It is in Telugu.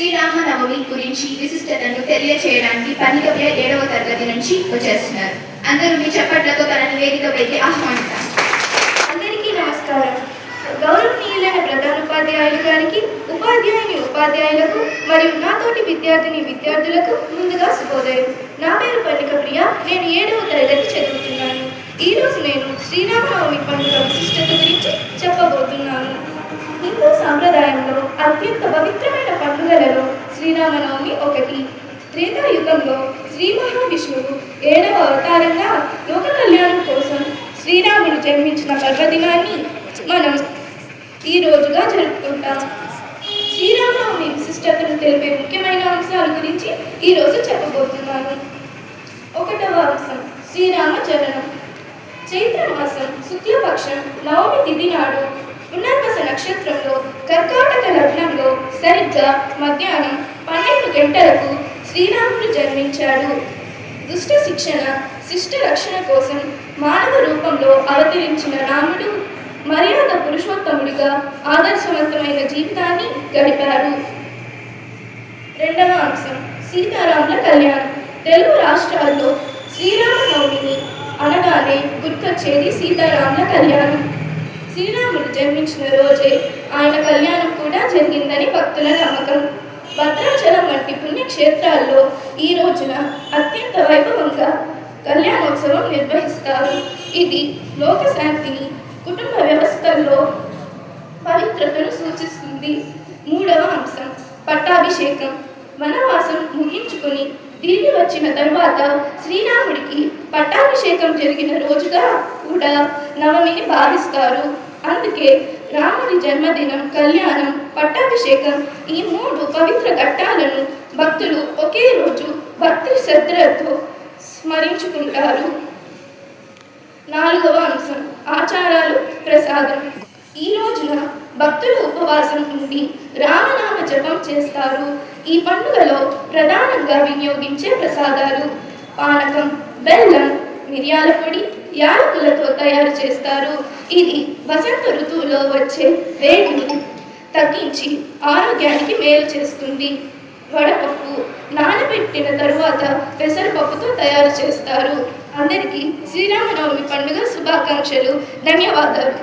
శ్రీరామనవమి గురించి విశిష్టతను తెలియచేయడానికి పన్నికవ్య 7వ తరగతి నుంచి వచ్చేస్తున్నారు. అందరూ మీ చప్పట్లతో తన నివేదికపైకి ఆహ్వానిస్తారు. అందరికీ నమస్కారం. గౌరవనీయులైన ప్రధానోపాధ్యాయులు గారికి, ఉపాధ్యాయులకు మరియు నాతోటి విద్యార్థులకు ముందుగా శుభోదయం. నా పేరు పన్నిక ప్రియ. నేను 7వ తరగతి చదువుతున్నాను. ఈరోజు నేను శ్రీరామనవమి పండుగ విశిష్టత గురించి చెప్పబోతున్నాను. హిందూ సాంప్రదాయంలో అత్యంత పవిత్రమైన పండుగలలో శ్రీరామనవమి ఒకటి. త్రేతాయుగంలో శ్రీ మహావిష్ణువు 7వ అవతారంగా లోక కళ్యాణం కోసం శ్రీరాముడు జన్మించిన పర్వదినాన్ని మనం ఈ రోజుగా జరుపుకుంటాం. శ్రీరామనవమి విశిష్టతను తెలిపే ముఖ్యమైన అంశాల గురించి ఈరోజు చెప్పబోతున్నాను. 1వ అంశం శ్రీరామ జననం. చైత్రమాసం శుక్లపక్షం నవమి తిథి నాడు పునర్వస నక్షత్రంలో కర్కాటక లగ్నంలో సరిగ్గా మధ్యాహ్నం 12 గంటలకు శ్రీరాముడు జన్మించాడు. దుష్ట శిక్షణ, శిష్ట రక్షణ కోసం మానవ రూపంలో అవతరించిన రాముడు మర్యాద పురుషోత్తముడిగా ఆదర్శవంతమైన జీవితాన్ని గడిపారు. 2వ అంశం సీతారాముల కళ్యాణం. తెలుగు రాష్ట్రాల్లో శ్రీరామనవమిని అనగానే గుర్తొచ్చేది సీతారాముల కళ్యాణం. శ్రీరాముడు జన్మించిన రోజే ఆయన కళ్యాణం కూడా జరిగిందని భక్తుల నమ్మకం. భద్రాచలం వంటి పుణ్యక్షేత్రాల్లో ఈ రోజున అత్యంత వైభవంగా కళ్యాణోత్సవం నిర్వహిస్తారు. ఇది లోకశాంతిని, కుటుంబ వ్యవస్థల్లో పవిత్రతను సూచిస్తుంది. 3వ అంశం పట్టాభిషేకం. వనవాసం ముగించుకుని తిరిగి వచ్చిన తరువాత శ్రీరాముడికి పట్టాభిషేకం జరిగిన రోజుగా కూడా నవమిని భావిస్తారు. అందుకే రాముడి జన్మదినం, కళ్యాణం, పట్టాభిషేకం ఈ 3 పవిత్ర ఘట్టాలను భక్తులు ఒకే రోజు భక్తి శ్రద్ధలతో స్మరించుకుంటారు. 4వ అంశం ఆచారాలు, ప్రసాదం. ఈ రోజున భక్తులు ఉపవాసం ఉండి రామనామ జపం చేస్తారు. ఈ పండుగలో ప్రధానంగా వినియోగించే ప్రసాదాలు పానకం, బెల్లం, మిరియాల పొడి, యాలకులతో తయారు చేస్తారు. ఇది వసంత ఋతువులో వచ్చే వేడిని తగ్గించి ఆరోగ్యానికి మేలు చేస్తుంది. వడపప్పు నానబెట్టిన తరువాత పెసరపప్పుతో తయారు చేస్తారు. అందరికీ శ్రీరామనవమి పండుగ శుభాకాంక్షలు. ధన్యవాదాలు.